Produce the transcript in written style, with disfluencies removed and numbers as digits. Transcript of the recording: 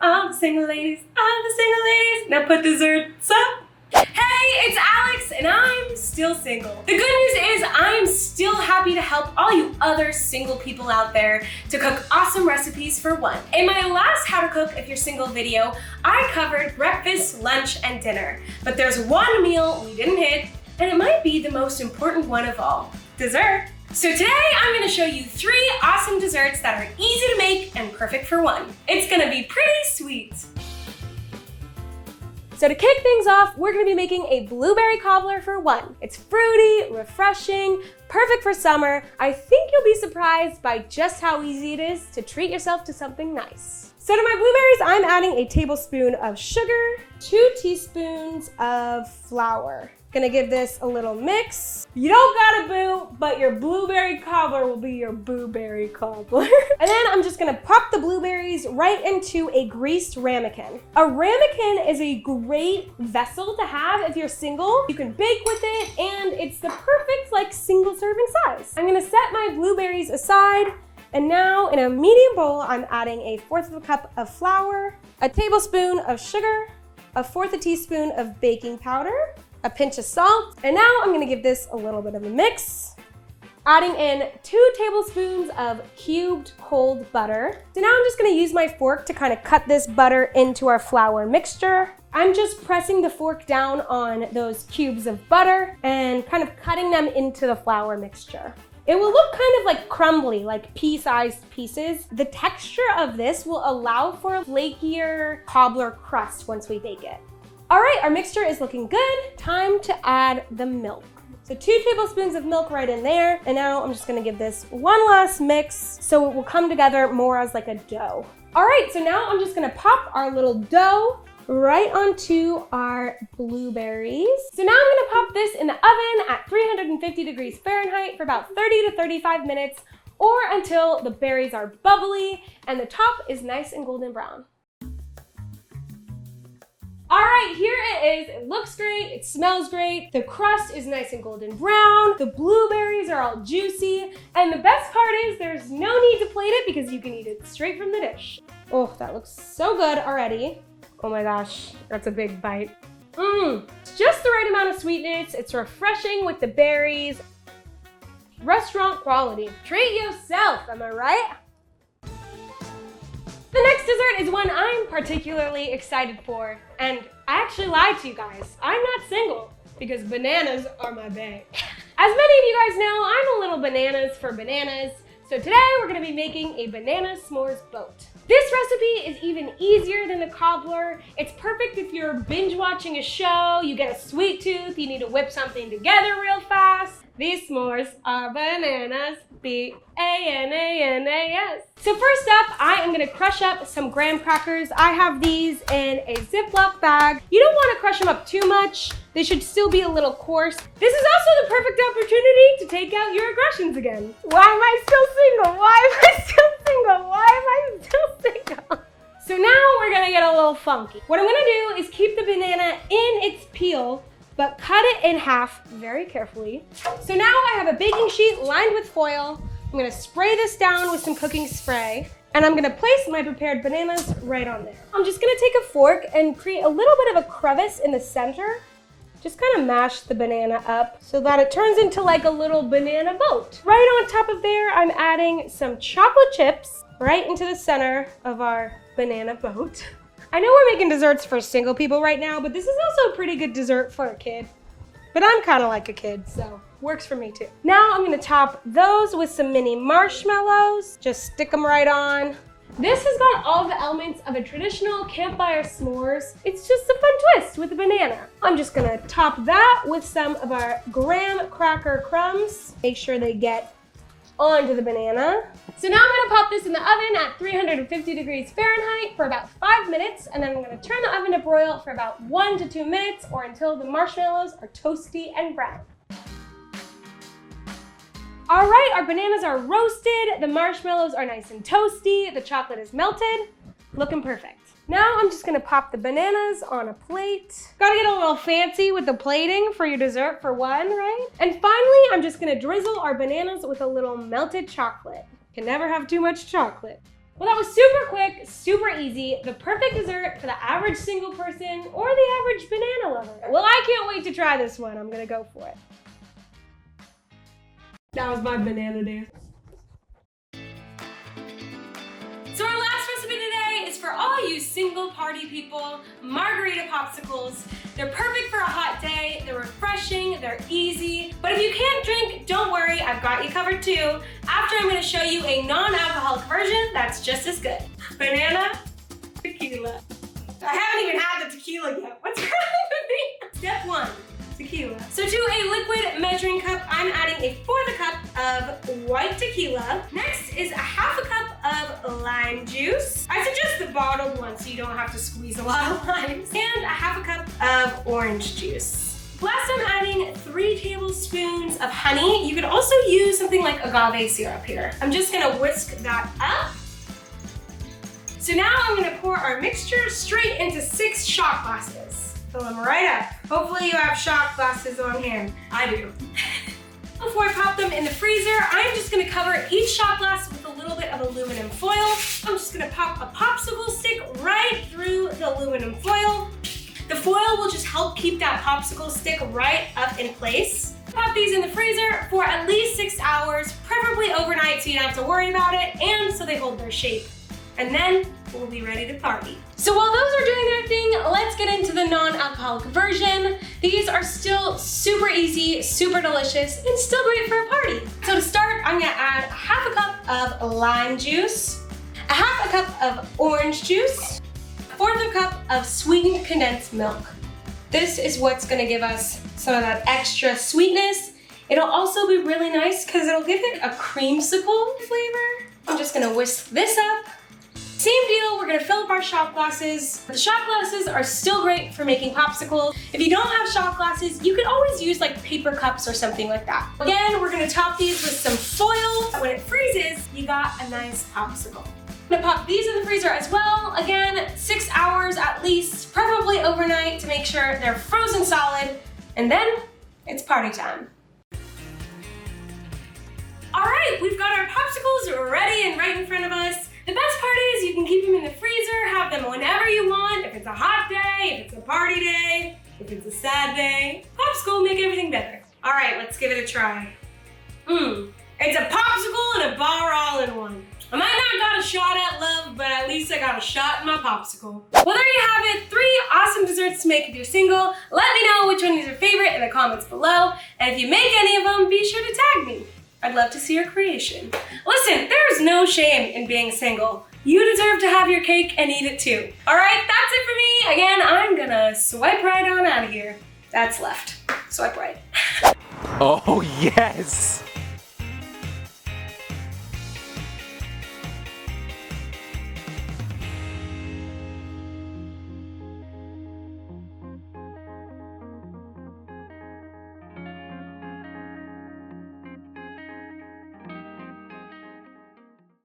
all the single ladies, all the single ladies. Now put desserts up. Hey, it's Alex, and I'm still single. The good news is I am still happy to help all you other single people out there to cook awesome recipes for one. In my last How to Cook If You're Single video, I covered breakfast, lunch, and dinner. But there's one meal we didn't hit, and it might be the most important one of all, dessert. So today I'm gonna show you 3 awesome desserts that are easy to make and perfect for one. It's gonna be pretty sweet. So to kick things off, we're gonna be making a blueberry cobbler for one. It's fruity, refreshing, perfect for summer. I think you'll be surprised by just how easy it is to treat yourself to something nice. So to my blueberries, I'm adding a tablespoon of sugar, 2 teaspoons of flour. Gonna give this a little mix. You don't gotta boo, but your blueberry cobbler will be your blueberry cobbler. And then I'm just gonna pop the blueberries right into a greased ramekin. A ramekin is a great vessel to have if you're single. You can bake with it, and it's the perfect single serving size. I'm gonna set my blueberries aside, and now in a medium bowl, I'm adding a 1/4 cup of flour, a tablespoon of sugar, a 1/4 teaspoon of baking powder, a pinch of salt, and now I'm gonna give this a little bit of a mix. Adding in 2 tablespoons of cubed cold butter. So now I'm just gonna use my fork to kind of cut this butter into our flour mixture. I'm just pressing the fork down on those cubes of butter and kind of cutting them into the flour mixture. It will look kind of like crumbly, like pea-sized pieces. The texture of this will allow for a flakier cobbler crust once we bake it. All right, our mixture is looking good. Time to add the milk. So 2 tablespoons of milk right in there. And now I'm just gonna give this one last mix so it will come together more as like a dough. All right, so now I'm just gonna pop our little dough right onto our blueberries. So now I'm gonna pop this in the oven at 350 degrees Fahrenheit for about 30 to 35 minutes, or until the berries are bubbly and the top is nice and golden brown. All right, here it is. It looks great, it smells great. The crust is nice and golden brown. The blueberries are all juicy. And the best part is there's no need to plate it because you can eat it straight from the dish. Oh, that looks so good already. Oh my gosh, that's a big bite. It's just the right amount of sweetness. It's refreshing with the berries. Restaurant quality. Treat yourself, am I right? The next dessert is one I'm particularly excited for, and I actually lied to you guys. I'm not single because bananas are my bae. As many of you guys know, I'm a little bananas for bananas, so today we're gonna be making a banana s'mores boat. This recipe is even easier than the cobbler. It's perfect if you're binge watching a show, you get a sweet tooth, you need to whip something together real fast. These s'mores are bananas, B-A-N-A-N-A-S. So first up, I am gonna crush up some graham crackers. I have these in a Ziploc bag. You don't wanna crush them up too much. They should still be a little coarse. This is also the perfect opportunity to take out your aggressions again. Why am I still single? Why am I still single? Why am I still single? So now we're gonna get a little funky. What I'm gonna do is keep the banana in its peel, but cut it in half very carefully. So now I have a baking sheet lined with foil. I'm gonna spray this down with some cooking spray, and I'm gonna place my prepared bananas right on there. I'm just gonna take a fork and create a little bit of a crevice in the center. Just kind of mash the banana up so that it turns into like a little banana boat. Right on top of there, I'm adding some chocolate chips right into the center of our banana boat. I know we're making desserts for single people right now, but this is also a pretty good dessert for a kid. But I'm kind of like a kid, so works for me too. Now I'm gonna top those with some mini marshmallows. Just stick them right on. This has got all the elements of a traditional campfire s'mores. It's just a fun twist with a banana. I'm just gonna top that with some of our graham cracker crumbs. Make sure they get onto the banana. So now I'm gonna pop this in the oven at 350 degrees Fahrenheit for about 5 minutes, and then I'm gonna turn the oven to broil for about 1 to 2 minutes, or until the marshmallows are toasty and brown. All right, our bananas are roasted, the marshmallows are nice and toasty, the chocolate is melted, looking perfect. Now I'm just gonna pop the bananas on a plate. Gotta get a little fancy with the plating for your dessert for one, right? And finally, I'm just gonna drizzle our bananas with a little melted chocolate. Can never have too much chocolate. Well, that was super quick, super easy, the perfect dessert for the average single person or the average banana lover. Well, I can't wait to try this one. I'm gonna go for it. That was my banana dance. So our last recipe today is for all you single party people, Margarita popsicles. They're perfect for a hot day, they're refreshing, they're easy. But if you can't drink, don't worry, I've got you covered too. After I'm gonna show you a non-alcoholic version that's just as good. Banana, tequila. I haven't even had the tequila yet. What's wrong with me? Step 1. Tequila. So to a liquid measuring cup, I'm adding a 1/4 cup of white tequila. Next is a 1/2 cup of lime juice. I suggest the bottled one so you don't have to squeeze a lot of limes. And a 1/2 cup of orange juice. Last, I'm adding 3 tablespoons of honey. You could also use something like agave syrup here. I'm just gonna whisk that up. So now I'm gonna pour our mixture straight into 6 shot glasses. Fill them right up. Hopefully you have shot glasses on hand. I do. Before I pop them in the freezer, I'm just gonna cover each shot glass with a little bit of aluminum foil. I'm just gonna pop a popsicle stick right through the aluminum foil. The foil will just help keep that popsicle stick right up in place. Pop these in the freezer for at least 6 hours, preferably overnight so you don't have to worry about it, and so they hold their shape. And then we'll be ready to party. So while those are doing their thing, let's get into the non-alcoholic version. These are still super easy, super delicious, and still great for a party. So to start, I'm gonna add a 1/2 cup of lime juice, a 1/2 cup of orange juice, a 1/4 cup of sweetened condensed milk. This is what's gonna give us some of that extra sweetness. It'll also be really nice because it'll give it a creamsicle flavor. I'm just gonna whisk this up. Same deal, we're gonna fill up our shot glasses. The shot glasses are still great for making popsicles. If you don't have shot glasses, you could always use like paper cups or something like that. Again, we're gonna top these with some foil. When it freezes, you got a nice popsicle. I'm gonna pop these in the freezer as well. Again, 6 hours at least, preferably overnight to make sure they're frozen solid. And then it's party time. All right, we've got our popsicles ready and right in front of us. The best part is you can keep them in the freezer, have them whenever you want. If it's a hot day, if it's a party day, if it's a sad day, popsicle will make everything better. All right, let's give it a try. It's a popsicle and a bar all in one. I might not got a shot at love, but at least I got a shot in my popsicle. Well, there you have it. 3 awesome desserts to make if you're single. Let me know which one is your favorite in the comments below. And if you make any of them, be sure to tag me. I'd love to see your creation. Listen, there's no shame in being single. You deserve to have your cake and eat it too. All right, that's it for me. Again, I'm gonna swipe right on out of here. That's left. Swipe right. Oh, yes.